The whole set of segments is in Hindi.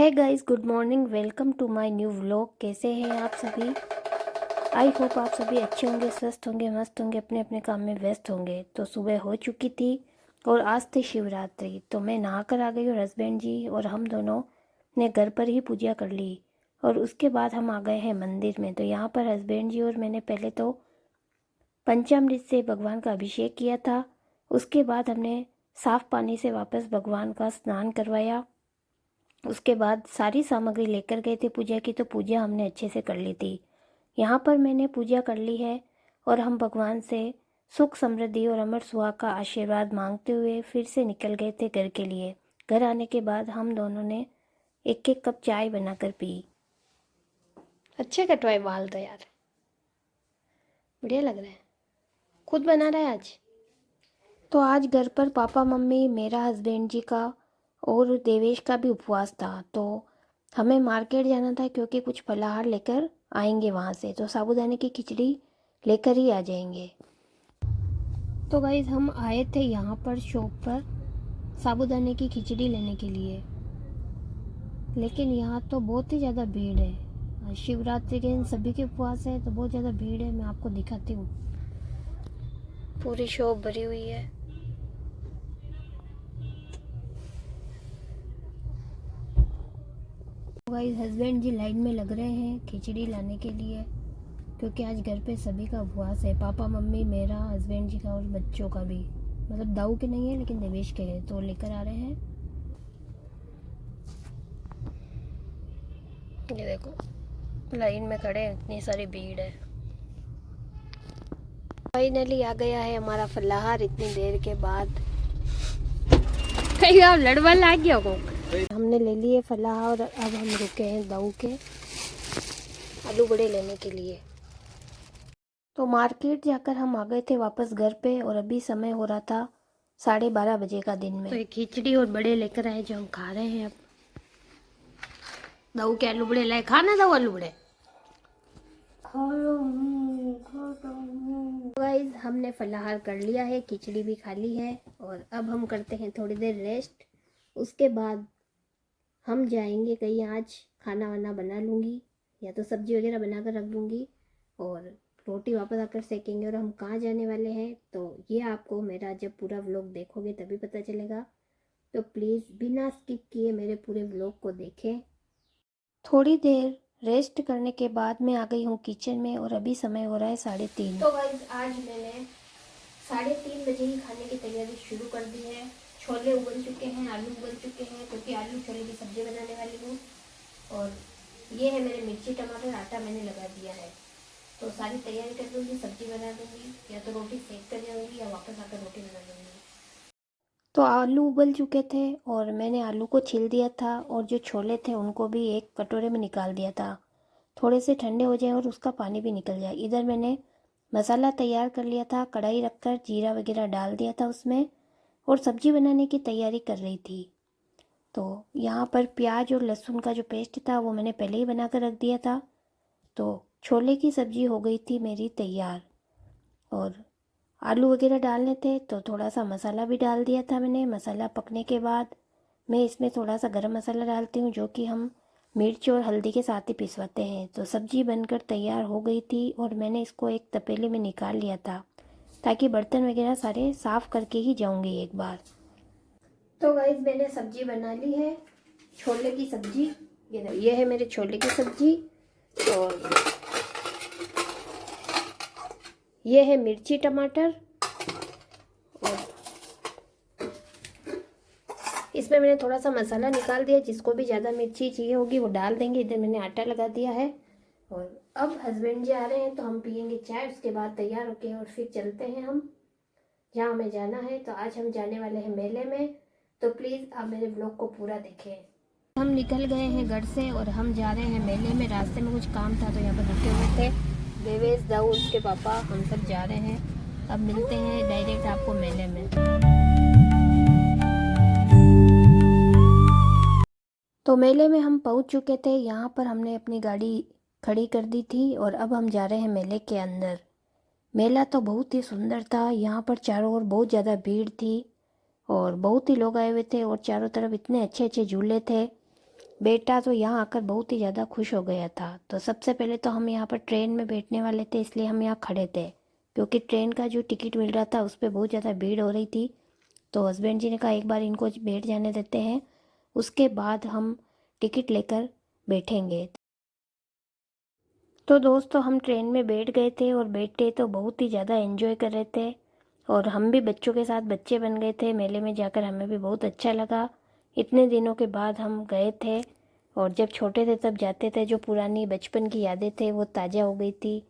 है guys, good morning. Welcome to my new vlog. कैसे हैं आप सभी? आई होप आप सभी अच्छे होंगे, स्वस्थ होंगे, मस्त होंगे, अपने अपने काम में व्यस्त होंगे। तो सुबह हो चुकी थी और आज थी शिवरात्रि, तो मैं नहा कर आ गई और हस्बैंड जी और हम दोनों ने घर पर ही पूजा कर ली। और उसके बाद हम आ गए हैं मंदिर में। तो यहाँ पर हस्बैंड जी और मैंने पहले तो पंचामृत से भगवान का अभिषेक किया था। उसके बाद हमने साफ पानी से वापस भगवान का स्नान करवाया। उसके बाद सारी सामग्री लेकर गए थे पूजा की, तो पूजा हमने अच्छे से कर ली थी। यहाँ पर मैंने पूजा कर ली है और हम भगवान से सुख समृद्धि और अमर सुहाग का आशीर्वाद मांगते हुए फिर से निकल गए थे घर के लिए। घर आने के बाद हम दोनों ने एक एक कप चाय बनाकर पी। अच्छे कटवाए बाल तो यार, बढ़िया लग रहा है। खुद बना रहा है आज। तो आज घर पर पापा मम्मी, मेरा, हस्बैंड जी का और देवेश का भी उपवास था। तो हमें मार्केट जाना था क्योंकि कुछ फलाहार लेकर आएंगे वहाँ से, तो साबूदाने की खिचड़ी लेकर ही आ जाएंगे। तो गाइस, हम आए थे यहाँ पर शॉप पर साबूदाने की खिचड़ी लेने के लिए, लेकिन यहाँ तो बहुत ही ज़्यादा भीड़ है। शिवरात्रि के दिन सभी के उपवास है तो बहुत ज़्यादा भीड़ है। मैं आपको दिखाती हूँ, पूरी शॉप भरी हुई है। गाइस, हस्बैंड जी लाइन में लग रहे हैं खिचड़ी लाने के लिए, क्योंकि आज घर पे सभी का उपवास है। पापा मम्मी, मेरा, हस्बैंड जी का और बच्चों का भी। मतलब दाऊ के नहीं है लेकिन देवेश के है, तो लेकर आ रहे हैं। ये देखो, लाइन में खड़े हैं, इतनी सारी भीड़ है। फाइनली आ गया है हमारा फलाहार इतनी देर के बाद। कहीं आप लड़वा ला गया को। हमने ले लिए फलाहार और अब हम रुके हैं दाऊ के आलू बड़े लेने के लिए। तो मार्केट जाकर हम आ गए थे वापस घर पे और अभी समय हो रहा था 12:30 बजे का दिन में। तो एक खिचड़ी और बड़े लेकर आए जो हम खा रहे हैं अब। दाऊ के आलू बड़े लाए, खाना दाऊ आलू बड़े। गाइस, हमने फलाहार कर लिया है, खिचड़ी भी खा ली है और अब हम करते हैं थोड़ी देर रेस्ट। उसके बाद हम जाएंगे कहीं। आज खाना वाना बना लूँगी या तो सब्जी वगैरह बना कर रख दूँगी और रोटी वापस आकर सेकेंगे। और हम कहाँ जाने वाले हैं तो ये आपको मेरा जब पूरा व्लॉग देखोगे तभी पता चलेगा। तो प्लीज़ बिना स्किप किए मेरे पूरे व्लॉग को देखें। थोड़ी देर रेस्ट करने के बाद मैं आ गई हूँ किचन में और अभी समय हो रहा है 3:30। तो गाइस, आज मैंने 3:30 बजे ही खाने की तैयारी शुरू कर दी है। छोले उबल चुके हैं, आलू उबल चुके हैं, क्योंकि आलू छोले की सब्जी बनाने वाली हूँ। और ये है मेरे मिर्ची टमाटर, आटा मैंने लगा दिया है। तो सारी तैयारी कर दूँगी, सब्जी बना दूँगी, या तो रोटी सेक कर जाऊँगी या वापस आकर रोटी बना दूँगी। तो आलू उबल चुके थे और मैंने आलू को छील दिया था और जो छोले थे उनको भी एक कटोरे में निकाल दिया था। थोड़े से ठंडे हो जाए और उसका पानी भी निकल जाए। इधर मैंने मसाला तैयार कर लिया था, कढ़ाई रखकर जीरा वगैरह डाल दिया था उसमें और सब्जी बनाने की तैयारी कर रही थी। तो यहाँ पर प्याज और लहसुन का जो पेस्ट था वो मैंने पहले ही बना कर रख दिया था। तो छोले की सब्ज़ी हो गई थी मेरी तैयार और आलू वगैरह डालने थे तो थोड़ा सा मसाला भी डाल दिया था मैंने। मसाला पकने के बाद मैं इसमें थोड़ा सा गरम मसाला डालती हूँ, जो कि हम मिर्च और हल्दी के साथ ही पिसवाते हैं। तो सब्ज़ी बनकर तैयार हो गई थी और मैंने इसको एक तपेले में निकाल लिया था, ताकि बर्तन वगैरह सारे साफ़ करके ही जाऊँगी एक बार। तो गाइस, मैंने सब्ज़ी बना ली है, छोले की सब्ज़ी। ये है मेरे छोले की सब्ज़ी और ये है मिर्ची टमाटर। और इसमें मैंने थोड़ा सा मसाला निकाल दिया, जिसको भी ज़्यादा मिर्ची चाहिए होगी वो डाल देंगे। इधर मैंने आटा लगा दिया है और अब हस्बैंड जी आ रहे हैं तो हम पियेंगे चाय। उसके बाद तैयार होके और फिर चलते हैं हम जहाँ हमें जाना है। तो आज हम जाने वाले हैं मेले में, तो प्लीज़ आप मेरे ब्लॉग को पूरा देखें। हम निकल गए हैं घर से और हम जा रहे हैं मेले में। रास्ते में कुछ काम था तो यहाँ पर रुके हुए थे देवेश, दाऊ, उसके पापा, हम सब जा रहे हैं। अब मिलते हैं डायरेक्ट आपको मेले में। तो मेले में हम पहुंच चुके थे। यहाँ पर हमने अपनी गाड़ी खड़ी कर दी थी और अब हम जा रहे हैं मेले के अंदर। मेला तो बहुत ही सुंदर था। यहाँ पर चारों ओर बहुत ज़्यादा भीड़ थी और बहुत ही लोग आए हुए थे और चारों तरफ इतने अच्छे अच्छे झूले थे। बेटा तो यहाँ आकर बहुत ही ज़्यादा खुश हो गया था। तो सबसे पहले तो हम यहाँ पर ट्रेन में बैठने वाले थे, इसलिए हम यहाँ खड़े थे, क्योंकि ट्रेन का जो टिकट मिल रहा था उस पर बहुत ज़्यादा भीड़ हो रही थी। तो हस्बैंड जी ने कहा एक बार इनको बैठ जाने देते हैं, उसके बाद हम टिकट लेकर बैठेंगे। तो दोस्तों हम ट्रेन में बैठ गए थे और बैठे तो बहुत ही ज़्यादा एंजॉय कर रहे थे, और हम भी बच्चों के साथ बच्चे बन गए थे। मेले में जाकर हमें भी बहुत अच्छा लगा। इतने दिनों के बाद हम गए थे, और जब छोटे थे तब जाते थे, जो पुरानी बचपन की यादें थे वो ताज़ा हो गई थी।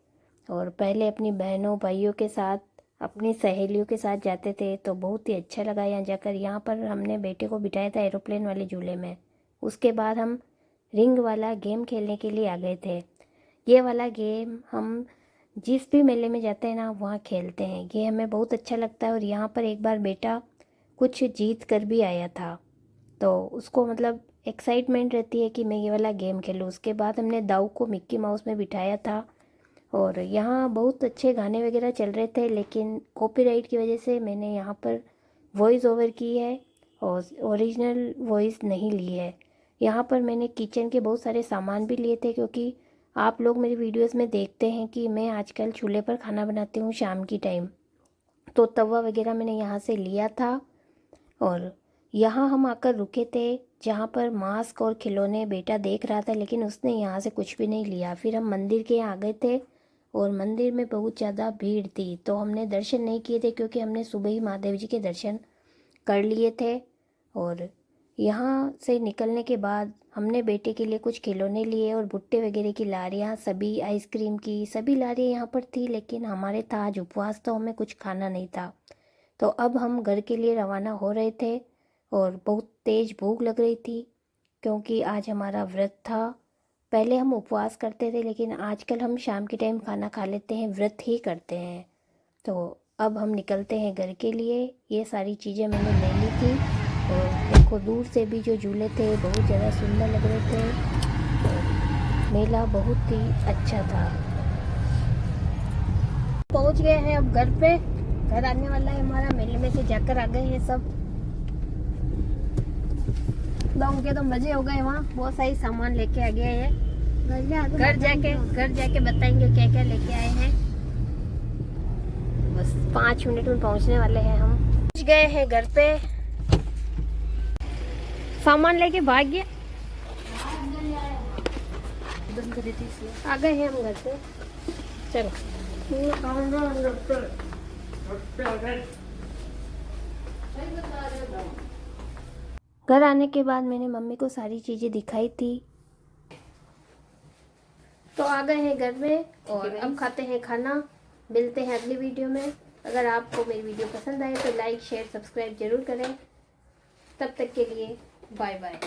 और पहले अपनी बहनों भाइयों के साथ, अपनी सहेलियों के साथ जाते थे, तो बहुत ही अच्छा लगा यहाँ जाकर। यहाँ पर हमने बेटे को बिठाया था एरोप्लेन वाले झूले में। उसके बाद हम रिंग वाला गेम खेलने के लिए आ गए थे। ये वाला गेम हम जिस भी मेले में जाते हैं ना वहाँ खेलते हैं, ये हमें बहुत अच्छा लगता है। और यहाँ पर एक बार बेटा कुछ जीत कर भी आया था, तो उसको मतलब एक्साइटमेंट रहती है कि मैं ये वाला गेम खेलूँ। उसके बाद हमने दाऊ को मिक्की माउस में बिठाया था, और यहाँ बहुत अच्छे गाने वगैरह चल रहे थे, लेकिन कॉपीराइट की वजह से मैंने यहाँ पर वॉइस ओवर की है और ओरिजिनल वॉइस नहीं ली है। यहाँ पर मैंने किचन के बहुत सारे सामान भी लिए थे, क्योंकि आप लोग मेरी वीडियोस में देखते हैं कि मैं आजकल चूल्हे पर खाना बनाती हूँ शाम की टाइम, तो तवा वगैरह मैंने यहाँ से लिया था। और यहाँ हम आकर रुके थे जहाँ पर मास्क और खिलौने बेटा देख रहा था, लेकिन उसने यहाँ से कुछ भी नहीं लिया। फिर हम मंदिर के यहाँ आ गए थे, और मंदिर में बहुत ज़्यादा भीड़ थी, तो हमने दर्शन नहीं किए थे, क्योंकि हमने सुबह ही महादेव जी के दर्शन कर लिए थे। और यहाँ से निकलने के बाद हमने बेटे के लिए कुछ खिलौने लिए, और भुट्टे वगैरह की लारियाँ, सभी आइसक्रीम की सभी लारियाँ यहाँ पर थी, लेकिन हमारे था आज उपवास, तो हमें कुछ खाना नहीं था। तो अब हम घर के लिए रवाना हो रहे थे, और बहुत तेज़ भूख लग रही थी, क्योंकि आज हमारा व्रत था। पहले हम उपवास करते थे, लेकिन आजकल हम शाम के टाइम खाना खा लेते हैं, व्रत ही करते हैं। तो अब हम निकलते हैं घर के लिए। ये सारी चीज़ें मैंने ले ली थी, और देखो दूर से भी जो झूले थे बहुत ज़्यादा सुंदर लग रहे थे, और मेला बहुत ही अच्छा था। पहुंच गए हैं अब घर पे, घर आने वाला है हमारा। मेले में से जाकर आ गए हैं सब, लोगों के तो मजे हो गए। वहाँ बहुत सारी सामान लेके आ गए हैं, घर जाके बताएंगे क्या क्या लेके आए हैं। बस 5 मिनट में पहुंचने वाले हैं हम। पहुंच गए हैं घर पे, सामान लेके भाग गया, आ गए हैं हम घर पे। चलो घर आने के बाद मैंने मम्मी को सारी चीज़ें दिखाई थी, तो आ गए हैं घर में, और अब खाते हैं खाना। मिलते हैं अगली वीडियो में। अगर आपको मेरी वीडियो पसंद आए तो लाइक शेयर सब्सक्राइब जरूर करें। तब तक के लिए बाय बाय।